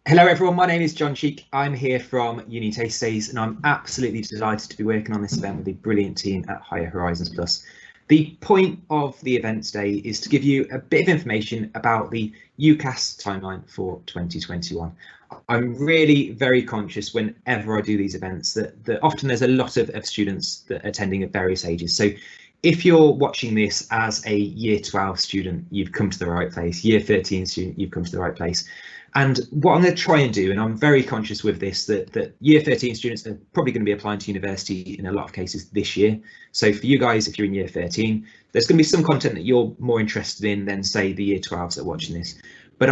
Hello everyone, my name is John Cheek. I'm here from Uni Taste Days and I'm absolutely delighted to be working on this event with the brilliant team at Higher Horizons Plus. The point of the event today is to give you a bit of information about the UCAS timeline for 2021. I'm really very conscious whenever I do these events that often there's a lot of students that are attending at various ages. So if you're watching this as a year 12 student, you've come to the right place. Year 13 student, you've come to the right place. And what I'm going to try and do, and I'm very conscious with this, that year 13 students are probably going to be applying to university in a lot of cases this year. So for you guys, if you're in year 13, there's going to be some content that you're more interested in than say the year 12s that are watching this. But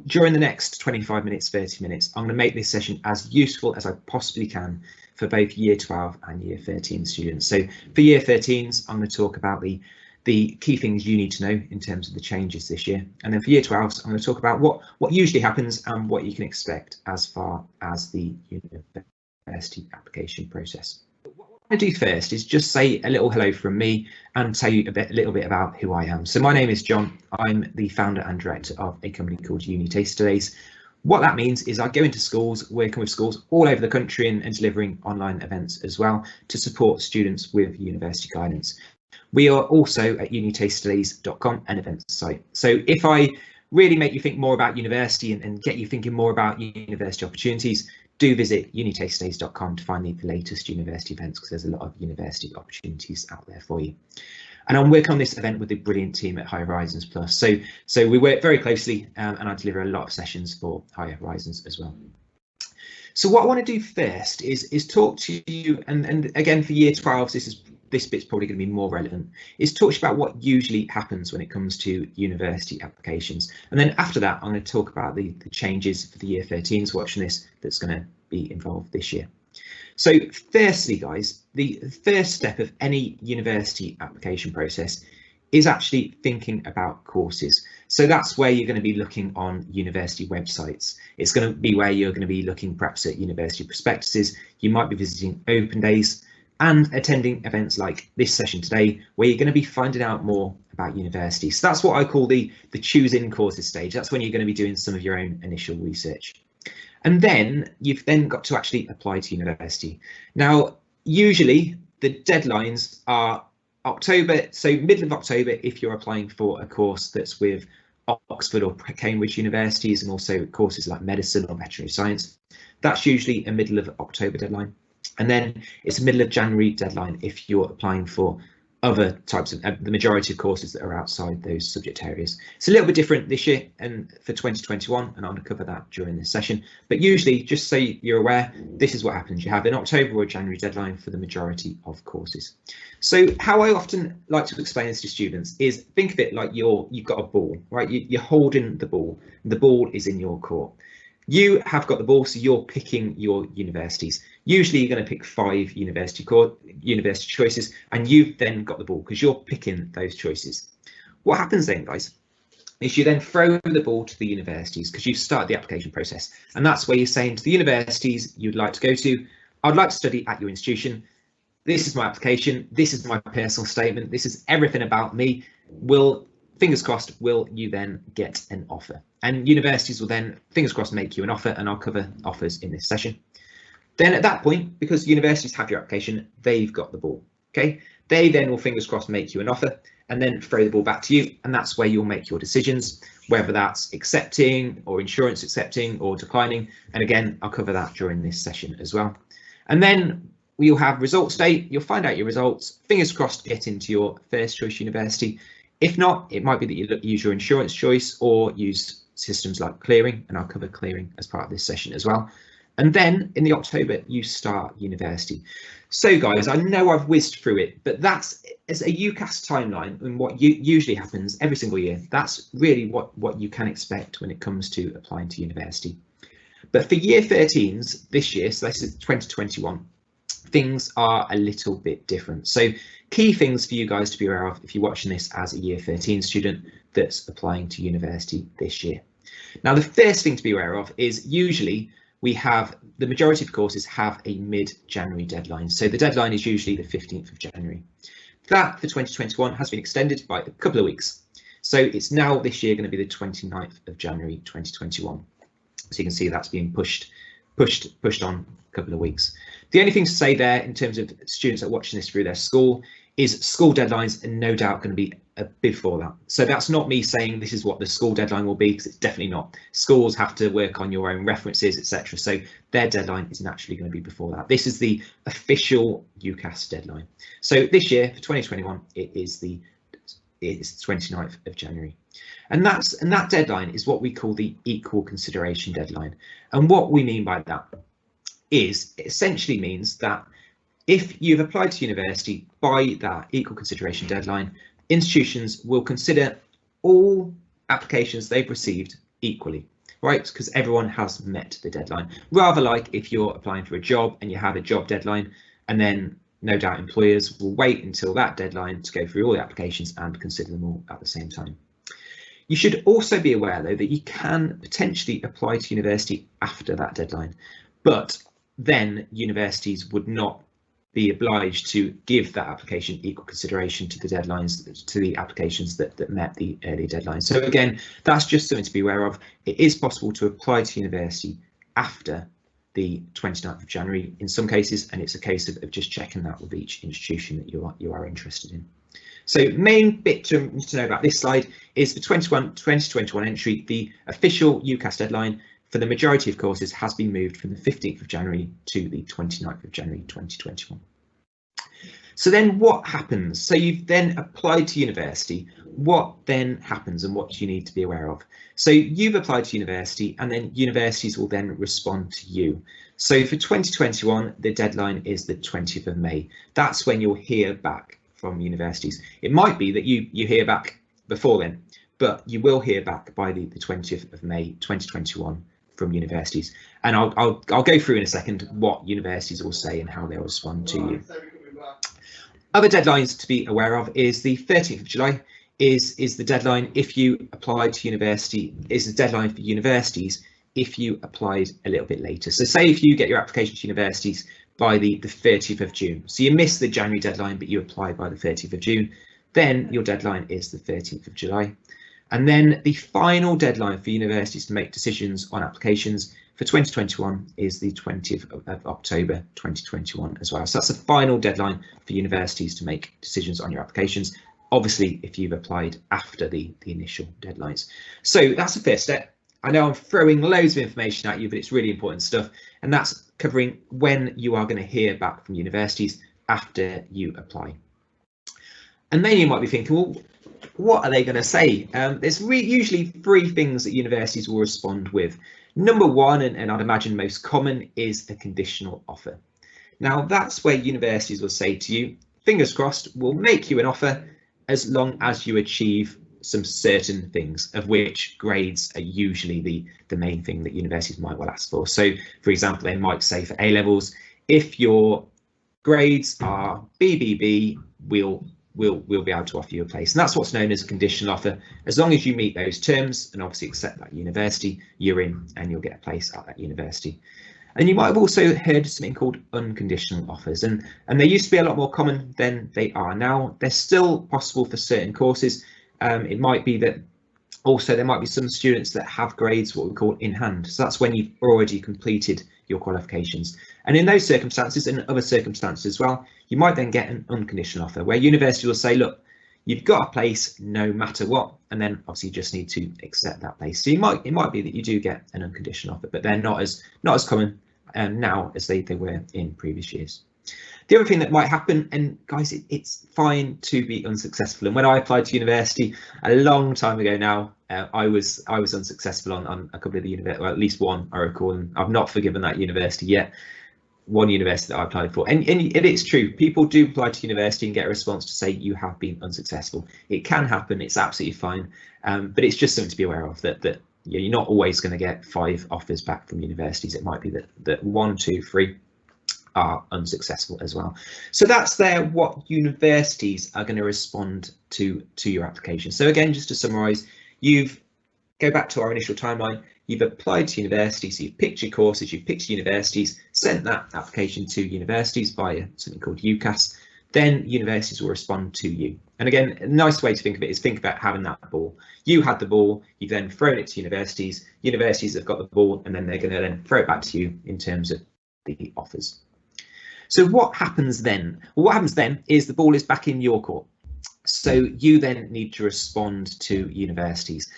during the next 25 minutes, 30 minutes, I'm going to make this session as useful as I possibly can for both year 12 and year 13 students. So for year 13s, I'm going to talk about the key things you need to know in terms of the changes this year. And then for year 12s, I'm going to talk about what usually happens and what you can expect as far as the university application process. What I'm going to do first is just say a little hello from me and tell you a little bit about who I am. So my name is John. I'm the founder and director of a company called Uni Taste Days. What that means is I go into schools, working with schools all over the country and delivering online events as well to support students with university guidance. We are also at unitastestays.com, an events site. So if I really make you think more about university and get you thinking more about university opportunities, do visit unitastestays.com to find the latest university events, because there's a lot of university opportunities out there for you. And I'm working on this event with the brilliant team at Higher Horizons Plus. So we work very closely and I deliver a lot of sessions for Higher Horizons as well. So what I want to do first is talk to you, and again for year 12s, this bit's probably going to be more relevant, is talk about what usually happens when it comes to university applications. And then after that, I'm going to talk about the changes for the year 13s watching this that's going to be involved this year. So firstly, guys, the first step of any university application process is actually thinking about courses. So that's where you're going to be looking on university websites. It's going to be where you're going to be looking perhaps at university prospectuses. You might be visiting open days and attending events like this session today, where you're going to be finding out more about university. So that's what I call the choosing courses stage. That's when you're going to be doing some of your own initial research. And then you've then got to actually apply to university. Now, usually the deadlines are October, so middle of October if you're applying for a course that's with Oxford or Cambridge universities, and also courses like medicine or veterinary science. That's usually a middle of October deadline. And then it's a middle of January deadline if you're applying for other types of the majority of courses that are outside those subject areas. It's a little bit different this year and for 2021, and I'm going to cover that during this session. But usually, just so you're aware, this is what happens. You have an October or January deadline for the majority of courses. So how I often like to explain this to students is think of it like you've got a ball, right? You're holding the ball, and the ball is in your court. You have got the ball, so you're picking your universities. Usually you're going to pick 5 university choices, and you've then got the ball because you're picking those choices. What happens then, guys, is you then throw the ball to the universities because you've started the application process. And that's where you're saying to the universities you'd like to go to, I'd like to study at your institution. This is my application. This is my personal statement. This is everything about me. Fingers crossed, will you then get an offer? And universities will then, fingers crossed, make you an offer, and I'll cover offers in this session. Then at that point, because universities have your application, they've got the ball, okay? They then will, fingers crossed, make you an offer and then throw the ball back to you, and that's where you'll make your decisions, whether that's accepting or insurance accepting or declining. And again, I'll cover that during this session as well. And then you'll have results day, you'll find out your results, fingers crossed, get into your first choice university. If not, it might be that you use your insurance choice or use systems like clearing, and I'll cover clearing as part of this session as well. And then in the October, you start university. So guys, I know I've whizzed through it, but that's as a UCAS timeline and what usually happens every single year. That's really what you can expect when it comes to applying to university. But for year 13s this year, so this is 2021, things are a little bit different. So key things for you guys to be aware of if you're watching this as a year 13 student that's applying to university this year. Now, the first thing to be aware of is usually we have the majority of courses have a mid-January deadline. So the deadline is usually the 15th of January. That for 2021 has been extended by a couple of weeks. So it's now this year going to be the 29th of January 2021. So you can see that's been pushed on a couple of weeks. The only thing to say there in terms of students that are watching this through their school is school deadlines are no doubt going to be before that. So that's not me saying this is what the school deadline will be, because it's definitely not. Schools have to work on your own references, etc. So their deadline is naturally going to be before that. This is the official UCAS deadline. So this year for 2021, it is the 29th of January. And that deadline is what we call the equal consideration deadline. And what we mean by that is it essentially means that if you've applied to university by that equal consideration deadline, institutions will consider all applications they've received equally, right? Because everyone has met the deadline. Rather like if you're applying for a job and you have a job deadline, and then no doubt employers will wait until that deadline to go through all the applications and consider them all at the same time. You should also be aware, though, that you can potentially apply to university after that deadline, but then universities would not be obliged to give that application equal consideration to the deadlines, to the applications that met the earlier deadline. So again, that's just something to be aware of. It is possible to apply to university after the 29th of January in some cases, and it's a case of just checking that with each institution that you are interested in. So main bit to know about this slide is the 2021 entry. The official UCAS deadline for the majority of courses has been moved from the 15th of January to the 29th of January 2021. So then what happens? So you've then applied to university. What then happens and what do you need to be aware of? So you've applied to university and then universities will then respond to you. So for 2021, the deadline is the 20th of May. That's when you'll hear back from universities. It might be that you hear back before then, but you will hear back by the 20th of May 2021 from universities. And I'll go through in a second what universities will say and how they'll respond to you. Other deadlines to be aware of is the 13th of July is the deadline if you applied to university, is the deadline for universities if you applied a little bit later. So say if you get your application to universities by the 30th of June. So you missed the January deadline, but you apply by the 30th of June, then your deadline is the 13th of July. And then the final deadline for universities to make decisions on applications for 2021 is the 20th of October 2021 as well. So that's the final deadline for universities to make decisions on your applications, obviously if you've applied after the initial deadlines. So that's the first step. I know I'm throwing loads of information at you, but it's really important stuff, and that's covering when you are going to hear back from universities after you apply. And then you might be thinking, well, what are they going to say? There's usually three things that universities will respond with. Number one, and I'd imagine most common, is a conditional offer. Now that's where universities will say to you, fingers crossed, we'll make you an offer as long as you achieve some certain things, of which grades are usually the main thing that universities might well ask for. So for example, they might say for A levels, if your grades are BBB, we'll be able to offer you a place. And that's what's known as a conditional offer. As long as you meet those terms and obviously accept that university, you're in and you'll get a place at that university. And you might have also heard something called unconditional offers, and they used to be a lot more common than they are now. They're still possible for certain courses. It might be that also there might be some students that have grades what we call in hand. So that's when you've already completed your qualifications. And in those circumstances and other circumstances as well, you might then get an unconditional offer where university will say, look, you've got a place no matter what, and then obviously you just need to accept that place. So it might be that you do get an unconditional offer, but they're not as common now as they were in previous years. The other thing that might happen, and guys, it's fine to be unsuccessful. And when I applied to university a long time ago now, I was unsuccessful on a couple of the universities, well, at least one I recall, and I've not forgiven that university yet. One university that I applied for, and it is true, people do apply to university and get a response to say you have been unsuccessful. It can happen, it's absolutely fine, but it's just something to be aware of, that you're not always going to get 5 offers back from universities. It might be that 1, 2, 3 are unsuccessful as well. So that's what universities are going to respond to your application. So again, just to summarize, go back to our initial timeline. You've applied to universities, so you've picked your courses, you've picked universities, sent that application to universities via something called UCAS. Then universities will respond to you. And again, a nice way to think of it is think about having that ball. You had the ball, you've then thrown it to universities. Universities have got the ball, and then they're going to then throw it back to you in terms of the offers. So what happens then? Well, what happens then is the ball is back in your court. So you then need to respond to universities.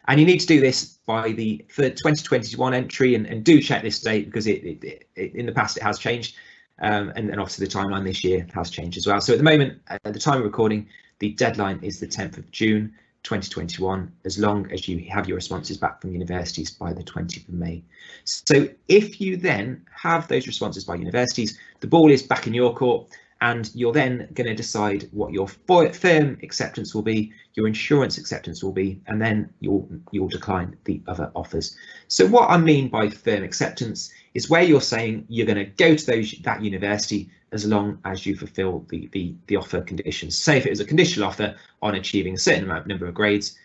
And you need to do this by for 2021 entry, and do check this date, because it in the past it has changed, and obviously the timeline this year has changed as well. So at the moment, at the time of recording, the deadline is the 10th of June 2021, as long as you have your responses back from universities by the 20th of May. So if you then have those responses by universities, the ball is back in your court, and you're then going to decide what your firm acceptance will be, your insurance acceptance will be, and then you'll decline the other offers. So what I mean by firm acceptance is where you're saying you're going to go to that university as long as you fulfill the offer conditions. Say if it was a conditional offer on achieving a certain number of grades,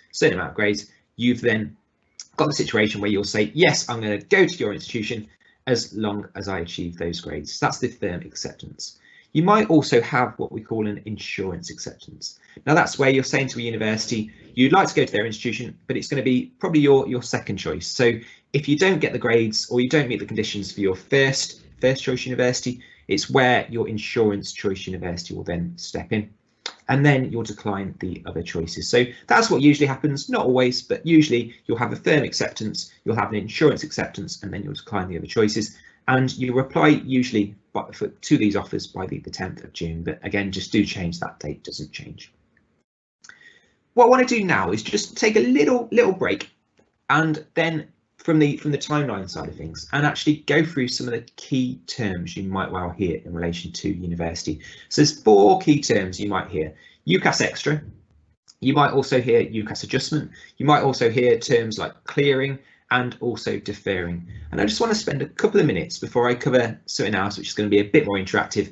you've then got the situation where you'll say, yes, I'm going to go to your institution as long as I achieve those grades. So that's the firm acceptance. You might also have what we call an insurance acceptance. Now that's where you're saying to a university, you'd like to go to their institution, but it's going to be probably your second choice. So if you don't get the grades, or you don't meet the conditions for your first choice university, it's where your insurance choice university will then step in, and then you'll decline the other choices. So that's what usually happens, not always, but usually you'll have a firm acceptance, you'll have an insurance acceptance, and then you'll decline the other choices. And you reply usually to these offers by the 10th of June, but again, just do change that date, doesn't change. What I want to do now is just take a little break, and then from the timeline side of things, and actually go through some of the key terms you might well hear in relation to university. So there's 4 key terms you might hear: UCAS extra. You might also hear UCAS adjustment. You might also hear terms like clearing and also deferring. And I just want to spend a couple of minutes before I cover something else, which is going to be a bit more interactive,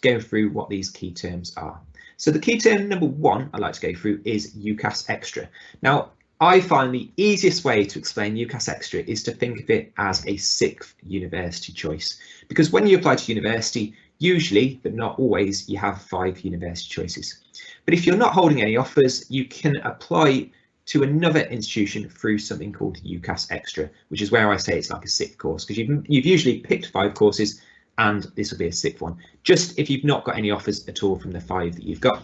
going through what these key terms are. So the key term number 1 I'd like to go through is UCAS extra. Now, I find the easiest way to explain UCAS extra is to think of it as a 6th university choice, because when you apply to university, usually, but not always, you have 5 university choices. But if you're not holding any offers, you can apply to another institution through something called UCAS extra, which is where I say it's like a 6th course, because you've usually picked 5 courses, and this will be a 6th one, just if you've not got any offers at all from the 5 that you've got.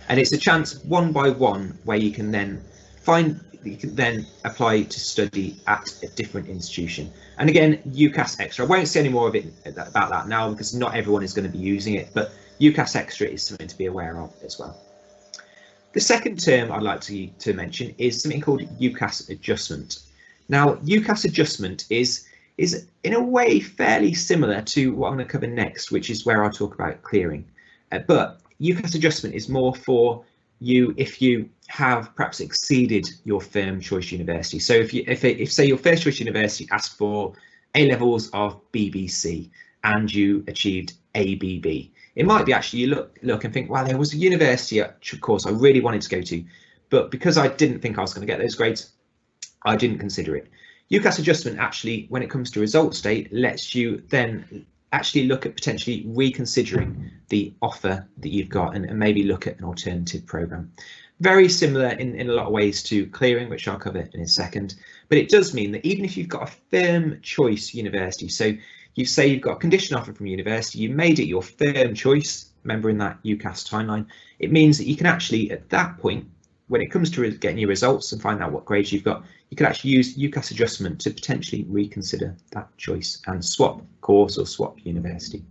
And it's a chance, one by one, where you can then apply to study at a different institution. And again, UCAS extra, I won't say any more of it about that now, because not everyone is going to be using it, but UCAS extra is something to be aware of as well. The second term I'd like to mention is something called UCAS adjustment. Now, UCAS adjustment is in a way fairly similar to what I'm going to cover next, which is where I'll talk about clearing. But UCAS adjustment is more for you if you have perhaps exceeded your firm choice university. So if say your first choice university asked for A levels of BBC and you achieved ABB, it might be actually you look and think, wow, there was a university course I really wanted to go to, but because I didn't think I was going to get those grades, I didn't consider it. UCAS adjustment actually, when it comes to results day, lets you then actually look at potentially reconsidering the offer that you've got, and maybe look at an alternative program. Very similar in a lot of ways to clearing, which I'll cover in a second, but it does mean that even if you've got a firm choice university, so you say you've got a condition offer from university, you made it your firm choice, remember in that UCAS timeline, it means that you can actually, at that point, when it comes to getting your results and find out what grades you've got, you can actually use UCAS adjustment to potentially reconsider that choice and swap course or swap university.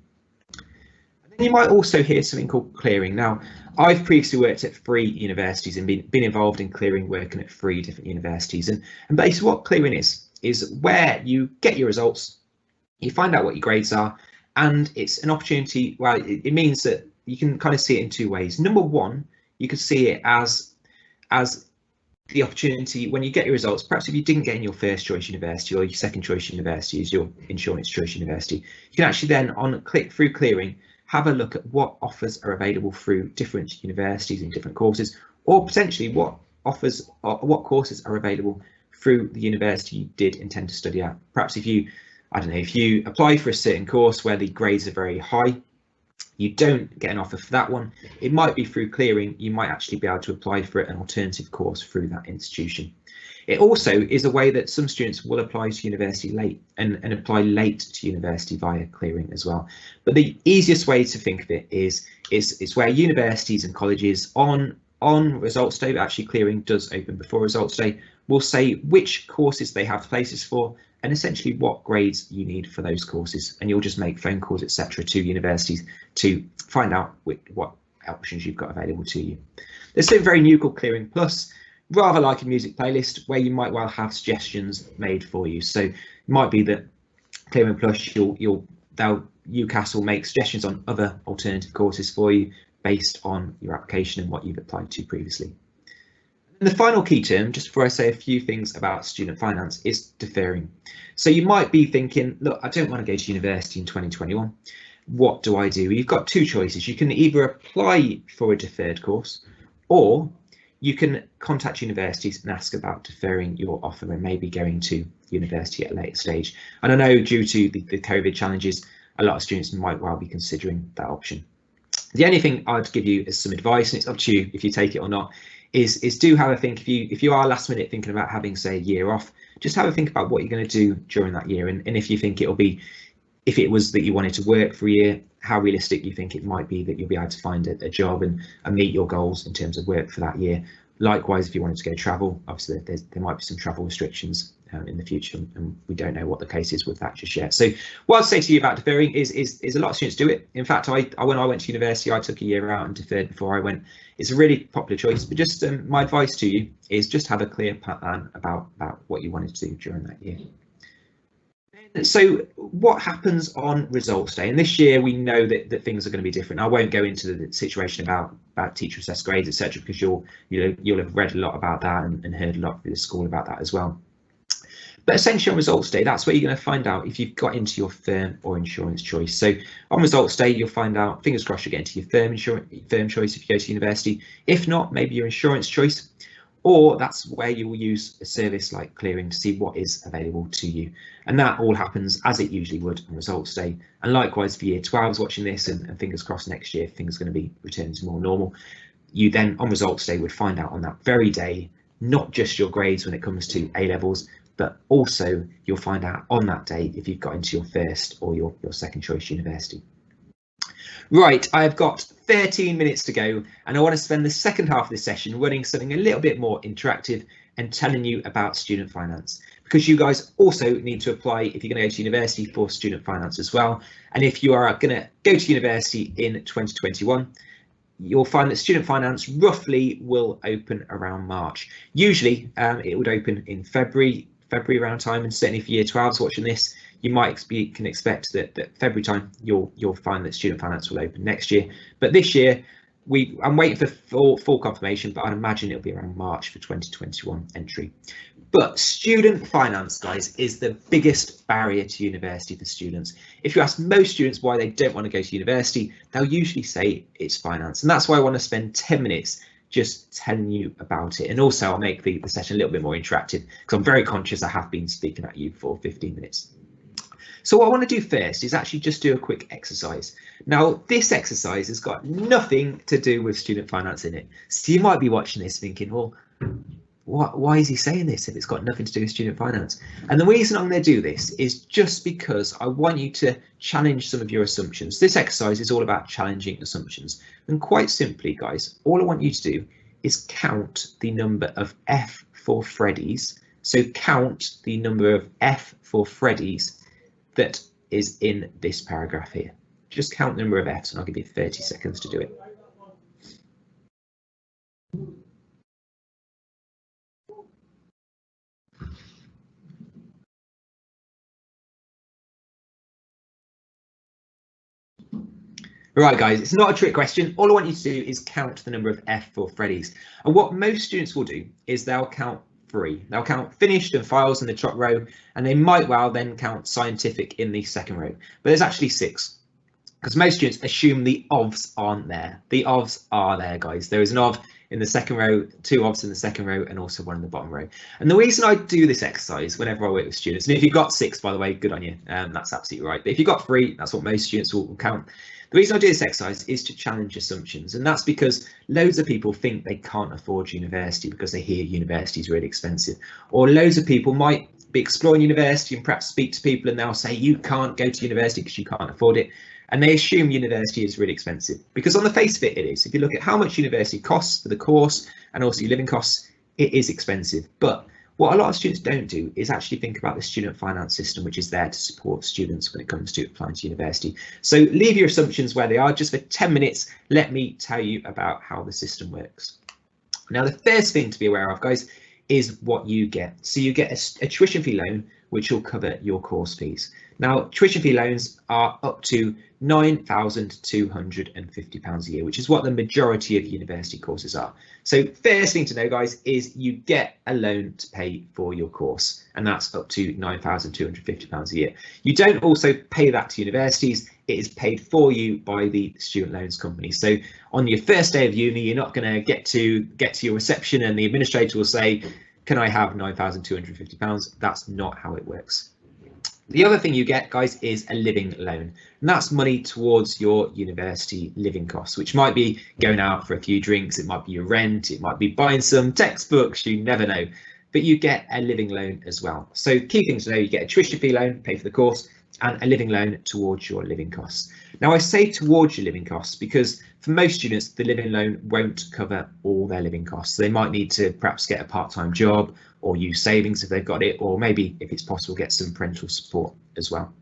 And then you might also hear something called clearing. Now, I've previously worked at 3 universities and been involved in clearing, working at 3 different universities. And basically what clearing is where you get your results, you find out what your grades are, and it's an opportunity. Well, it means that you can kind of see it in 2 ways. Number 1, you could see it as the opportunity when you get your results, perhaps if you didn't get in your first choice university or your second choice university is your insurance choice university, you can actually then click through clearing, have a look at what offers are available through different universities and different courses, or potentially what offers or what courses are available through the university you did intend to study at. Perhaps if you, I don't know, if you apply for a certain course where the grades are very high, You don't get an offer for that one. It might be through clearing. You might actually be able to apply for an alternative course through that institution. It also is a way that some students will apply to university late and apply late to university via clearing as well. But the easiest way to think of it is where universities and colleges on results day, actually clearing does open before results day, will say which courses they have places for and essentially what grades you need for those courses, and you'll just make phone calls, etc., to universities to find out what options you've got available to you. There's something very new called Clearing Plus, rather like a music playlist, where you might well have suggestions made for you. So it might be that Clearing Plus, UCAS will make suggestions on other alternative courses for you based on your application and what you've applied to previously. And the final key term, just before I say a few things about student finance, is deferring. So you might be thinking, look, I don't want to go to university in 2021. What do I do? You've got two choices. You can either apply for a deferred course, or you can contact universities and ask about deferring your offer and maybe going to university at a later stage. And I know due to the COVID challenges, a lot of students might well be considering that option. The only thing I'd give you as some advice, and it's up to you if you take it or not, is do have a think. If you are last minute thinking about having, say, a year off, just have a think about what you're going to do during that year. And if you think it'll be, if it was that you wanted to work for a year, how realistic you think it might be that you'll be able to find a job and meet your goals in terms of work for that year. Likewise, if you wanted to go travel, obviously there might be some travel restrictions in the future, and we don't know what the case is with that just yet. So what I'd say to you about deferring is a lot of students do it. In fact, when I went to university, I took a year out and deferred before I went. It's a really popular choice, but just my advice to you is just have a clear plan about what you wanted to do during that year. So what happens on results day? And this year we know that things are going to be different. I won't go into the situation about teacher assessed grades, etc., because you'll have read a lot about that and heard a lot through the school about that as well. But essentially on results day, that's where you're going to find out if you've got into your firm or insurance choice. So on results day, you'll find out, fingers crossed, you get into your firm choice if you go to university. If not, maybe your insurance choice. Or that's where you will use a service like clearing to see what is available to you. And that all happens as it usually would on results day. And likewise for year 12s watching this, and fingers crossed next year things are going to be returning to more normal. You then on results day would find out on that very day, not just your grades when it comes to A levels, but also you'll find out on that day if you've got into your first or your second choice university. Right, I've got 13 minutes to go, and I want to spend the second half of this session running something a little bit more interactive and telling you about student finance, because you guys also need to apply if you're going to go to university for student finance as well. And if you are going to go to university in 2021, you'll find that student finance roughly will open around March. Usually it would open in February around time, and certainly for year 12s watching this, you can expect that February time you'll find that student finance will open next year. But this year I'm waiting for full confirmation, but I'd imagine it'll be around March for 2021 entry. But student finance, guys, is the biggest barrier to university for students. If you ask most students why they don't want to go to university, they'll usually say it's finance. And that's why I want to spend 10 minutes just telling you about it. And also I'll make the session a little bit more interactive, because I'm very conscious I have been speaking at you for 15 minutes. So what I want to do first is actually just do a quick exercise. Now, this exercise has got nothing to do with student finance in it. So you might be watching this thinking, well, why is he saying this if it's got nothing to do with student finance? And the reason I'm going to do this is just because I want you to challenge some of your assumptions. This exercise is all about challenging assumptions. And quite simply, guys, all I want you to do is count the number of F for Freddy's. So count the number of F for Freddy's that is in this paragraph here. Just count the number of F's, and I'll give you 30 seconds to do it. Right, guys, it's not a trick question. All I want you to do is count the number of F for Freddy's. And what most students will do is they'll count 3. They'll count finished and files in the top row, and they might well then count scientific in the second row. But there's actually 6, because most students assume the OVs aren't there. The OVs are there, guys. There is an OV in the second row, 2 obs in the second row, and also 1 in the bottom row. And the reason I do this exercise whenever I work with students, and if you've got 6, by the way, good on you, that's absolutely right. But if you've got 3, that's what most students will count. The reason I do this exercise is to challenge assumptions, and that's because loads of people think they can't afford university because they hear university is really expensive, or loads of people might be exploring university and perhaps speak to people and they'll say you can't go to university because you can't afford it, and they assume university is really expensive, because on the face of it, it is. If you look at how much university costs for the course and also your living costs, it is expensive. But what a lot of students don't do is actually think about the student finance system, which is there to support students when it comes to applying to university. So leave your assumptions where they are. Just for 10 minutes, let me tell you about how the system works. Now, the first thing to be aware of, guys, is what you get. So you get a tuition fee loan, which will cover your course fees. Now, tuition fee loans are up to £9,250 a year, which is what the majority of university courses are. So first thing to know, guys, is you get a loan to pay for your course, and that's up to £9,250 a year. You don't also pay that to universities. It is paid for you by the student loans company. So on your first day of uni, you're not going to get to your reception and the administrator will say, can I have £9,250? That's not how it works. The other thing you get, guys, is a living loan, and that's money towards your university living costs, which might be going out for a few drinks, it might be your rent, it might be buying some textbooks, you never know, but you get a living loan as well. So key things to know: you get a tuition fee loan, pay for the course, and a living loan towards your living costs. Now, I say towards your living costs because for most students, the living loan won't cover all their living costs. They might need to perhaps get a part-time job or use savings if they've got it, or maybe, if it's possible, get some parental support as well.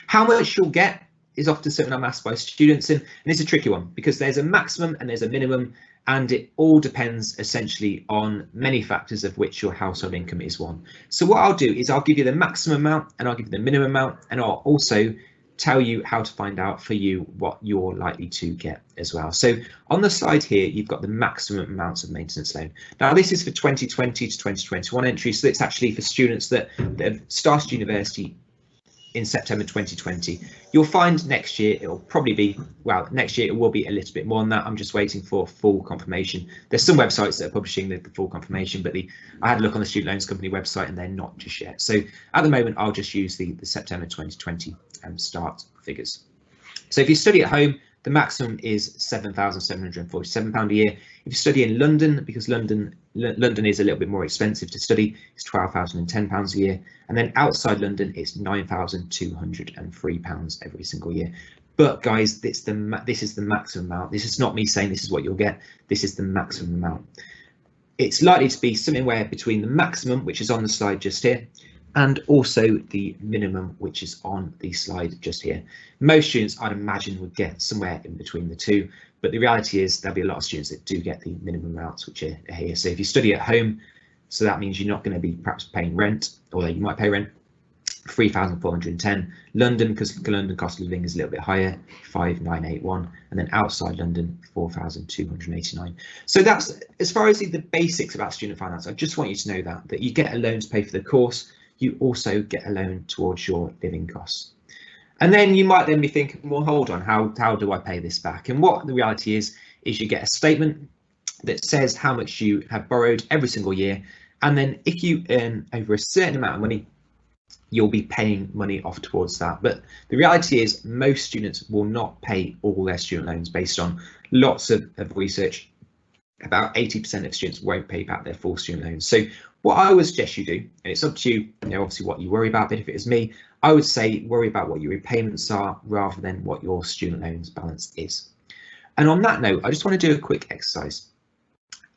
How much you'll get is often something I'm asked by students, and it's a tricky one because there's a maximum and there's a minimum, and it all depends essentially on many factors, of which your household income is one. So what I'll do is I'll give you the maximum amount and I'll give you the minimum amount, and I'll also tell you how to find out for you what you're likely to get as well. So on the slide here, you've got the maximum amounts of maintenance loan. Now, this is for 2020 to 2021 entries, so it's actually for students that have started university in September 2020. You'll find next year it'll probably be, well, next year it will be a little bit more than that. I'm just waiting for full confirmation. There's some websites that are publishing the full confirmation, but I had a look on the student loans company website and they're not just yet. So at the moment, I'll just use the September 2020 start figures. So if you study at home, the maximum is £7,747 a year. If you study in London, because London is a little bit more expensive to study, it's £12,010 a year. And then outside London, it's £9,203 every single year. But guys, this is the maximum amount. This is not me saying this is what you'll get. This is the maximum amount. It's likely to be somewhere where between the maximum, which is on the slide just here, and also the minimum, which is on the slide just here. Most students, I'd imagine, would get somewhere in between the two, but the reality is there'll be a lot of students that do get the minimum amounts, which are here. So if you study at home, so that means you're not going to be perhaps paying rent, although you might pay rent, 3,410. London, because London cost of living is a little bit higher, 5,981, and then outside London, 4,289. So that's as far as the basics about student finance. I just want you to know that you get a loan to pay for the course. You also get a loan towards your living costs. And then you might then be thinking, well, hold on, how do I pay this back? And what the reality is you get a statement that says how much you have borrowed every single year. And then if you earn over a certain amount of money, you'll be paying money off towards that. But the reality is most students will not pay all their student loans based on lots of research. About 80% of students won't pay back their full student loans. So what I would suggest you do, and it's up to you, obviously what you worry about, but if it is me, I would say worry about what your repayments are rather than what your student loans balance is. And on that note, I just want to do a quick exercise.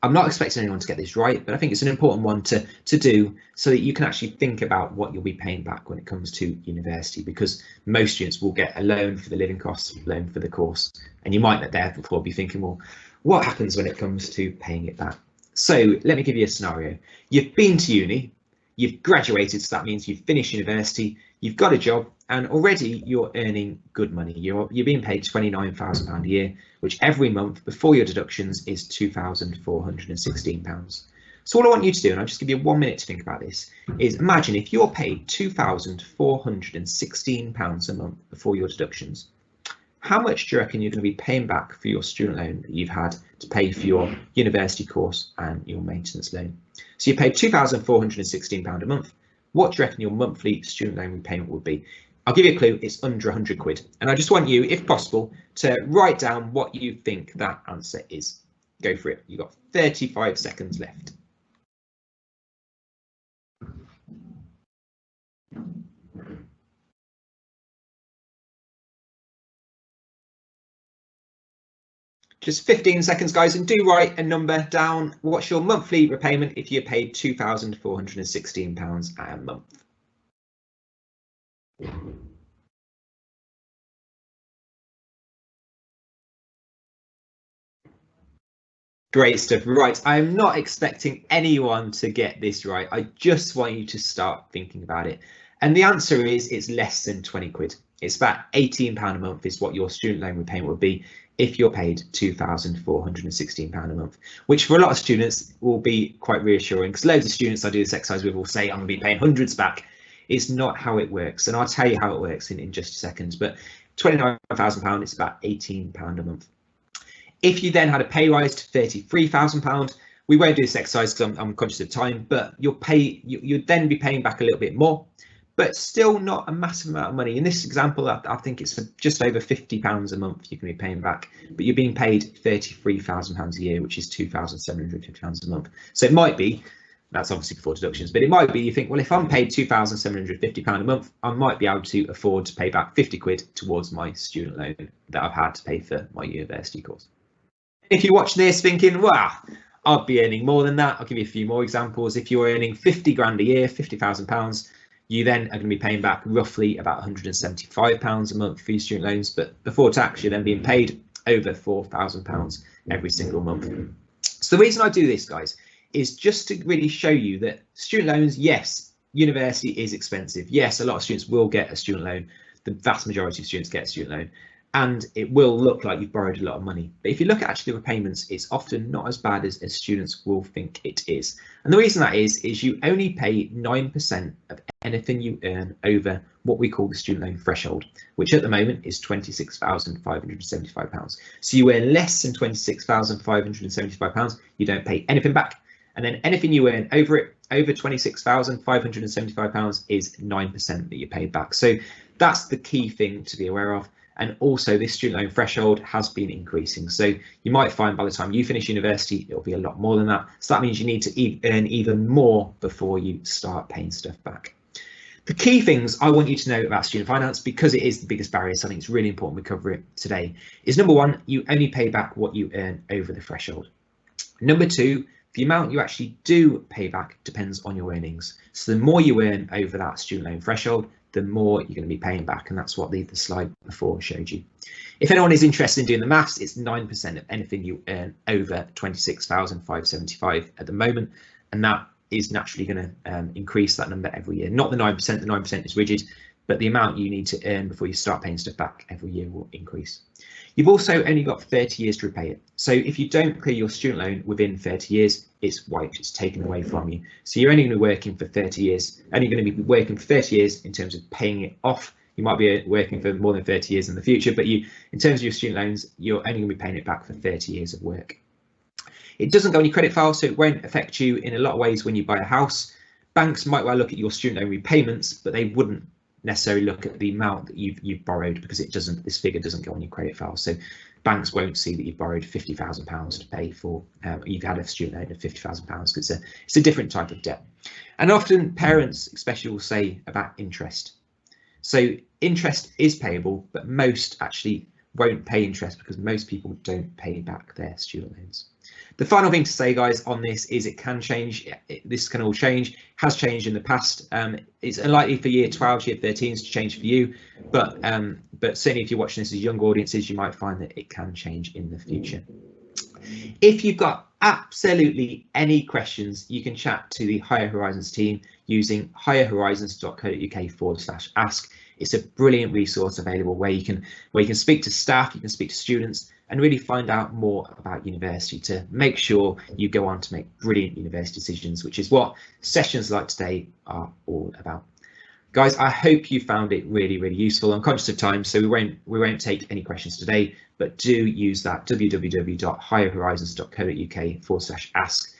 I'm not expecting anyone to get this right, but I think it's an important one to do so that you can actually think about what you'll be paying back when it comes to university, because most students will get a loan for the living costs, loan for the course, and you might therefore be thinking, well, what happens when it comes to paying it back? So let me give you a scenario. You've been to uni, you've graduated, so that means you've finished university, you've got a job, and already you're earning good money. You're being paid £29,000 a year, which every month before your deductions is £2,416. So all I want you to do, and I'll just give you 1 minute to think about this, is imagine if you're paid £2,416 a month before your deductions. how much do you reckon you're going to be paying back for your student loan that you've had to pay for your university course and your maintenance loan? So you paid £2,416 a month. What do you reckon your monthly student loan repayment would be? I'll give you a clue, it's under 100 quid. And I just want you, if possible, to write down what you think that answer is. Go for it. You've got 35 seconds left. Just 15 seconds, guys, and do write a number down. What's your monthly repayment if you paid £2,416 a month? Great stuff. Right, I'm not expecting anyone to get this right. I just want you to start thinking about it. And the answer is it's less than 20 quid. It's about £18 a month is what your student loan repayment would be if you're paid £2,416 a month, which for a lot of students will be quite reassuring, because loads of students I do this exercise with will say I'm going to be paying hundreds back. It's not how it works, and I'll tell you how it works in just a second. But £29,000, it's about £18 a month. If you then had a pay rise to £33,000, we won't do this exercise because I'm conscious of time, but you'd then be paying back a little bit more, but still not a massive amount of money. In this example, I think it's just over £50 a month you can be paying back, but you're being paid £33,000 a year, which is £2,750 a month. So it might be, that's obviously before deductions, but it might be you think, well, if I'm paid £2,750 a month, I might be able to afford to pay back 50 quid towards my student loan that I've had to pay for my university course. If you watch this thinking, wow, I'll be earning more than that, I'll give you a few more examples. If you're earning 50 grand a year, £50,000, you then are going to be paying back roughly about £175 a month for your student loans, but before tax, you're then being paid over £4,000 every single month. So the reason I do this, guys, is just to really show you that student loans, yes, university is expensive. Yes, a lot of students will get a student loan. The vast majority of students get a student loan, and it will look like you've borrowed a lot of money. But if you look at actually the repayments, it's often not as bad as students will think it is. And the reason that is you only pay 9% of anything you earn over what we call the student loan threshold, which at the moment is £26,575. So you earn less than £26,575, you don't pay anything back. And then anything you earn over it, over £26,575 is 9% that you pay back. So that's the key thing to be aware of. And also this student loan threshold has been increasing. So you might find by the time you finish university, it'll be a lot more than that. So that means you need to earn even more before you start paying stuff back. The key things I want you to know about student finance, because it is the biggest barrier, so I think it's really important we cover it today, is number one, you only pay back what you earn over the threshold. Number two, the amount you actually do pay back depends on your earnings. So the more you earn over that student loan threshold, the more you're going to be paying back, and that's what the slide before showed you. If anyone is interested in doing the maths, it's 9% of anything you earn over 26,575 at the moment, and that is naturally going to increase that number every year. Not the 9%, the 9% is rigid, but the amount you need to earn before you start paying stuff back every year will increase. You've also only got 30 years to repay it. So if you don't clear your student loan within 30 years, it's wiped, it's taken away from you. So you're only going to be working for 30 years, only going to be working for 30 years in terms of paying it off. You might be working for more than 30 years in the future, but in terms of your student loans, you're only going to be paying it back for 30 years of work. It doesn't go on your credit file, so it won't affect you in a lot of ways when you buy a house. Banks might well look at your student loan repayments, but they wouldn't necessarily look at the amount that you've borrowed, because this figure doesn't go on your credit file. So banks won't see that you've borrowed £50,000 to pay for, you've had a student loan of £50,000, because it's a different type of debt. And often parents especially will say about interest. So interest is payable, but most actually won't pay interest because most people don't pay back their student loans. The final thing to say, guys, on this is it can change. This can all change, has changed in the past. It's unlikely for year 12, year 13s to change for you, but certainly if you're watching this as younger audiences, you might find that it can change in the future. If you've got absolutely any questions, you can chat to the Higher Horizons team using higherhorizons.co.uk/ask. It's a brilliant resource available where you can speak to staff, you can speak to students, and really find out more about university to make sure you go on to make brilliant university decisions, which is what sessions like today are all about. Guys, I hope you found it really, really useful. I'm conscious of time, so we won't take any questions today, but do use that www.higherhorizons.co.uk/ask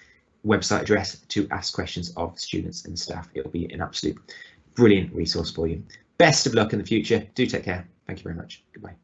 website address to ask questions of students and staff. It'll be an absolute brilliant resource for you. Best of luck in the future. Do take care. Thank you very much. Goodbye.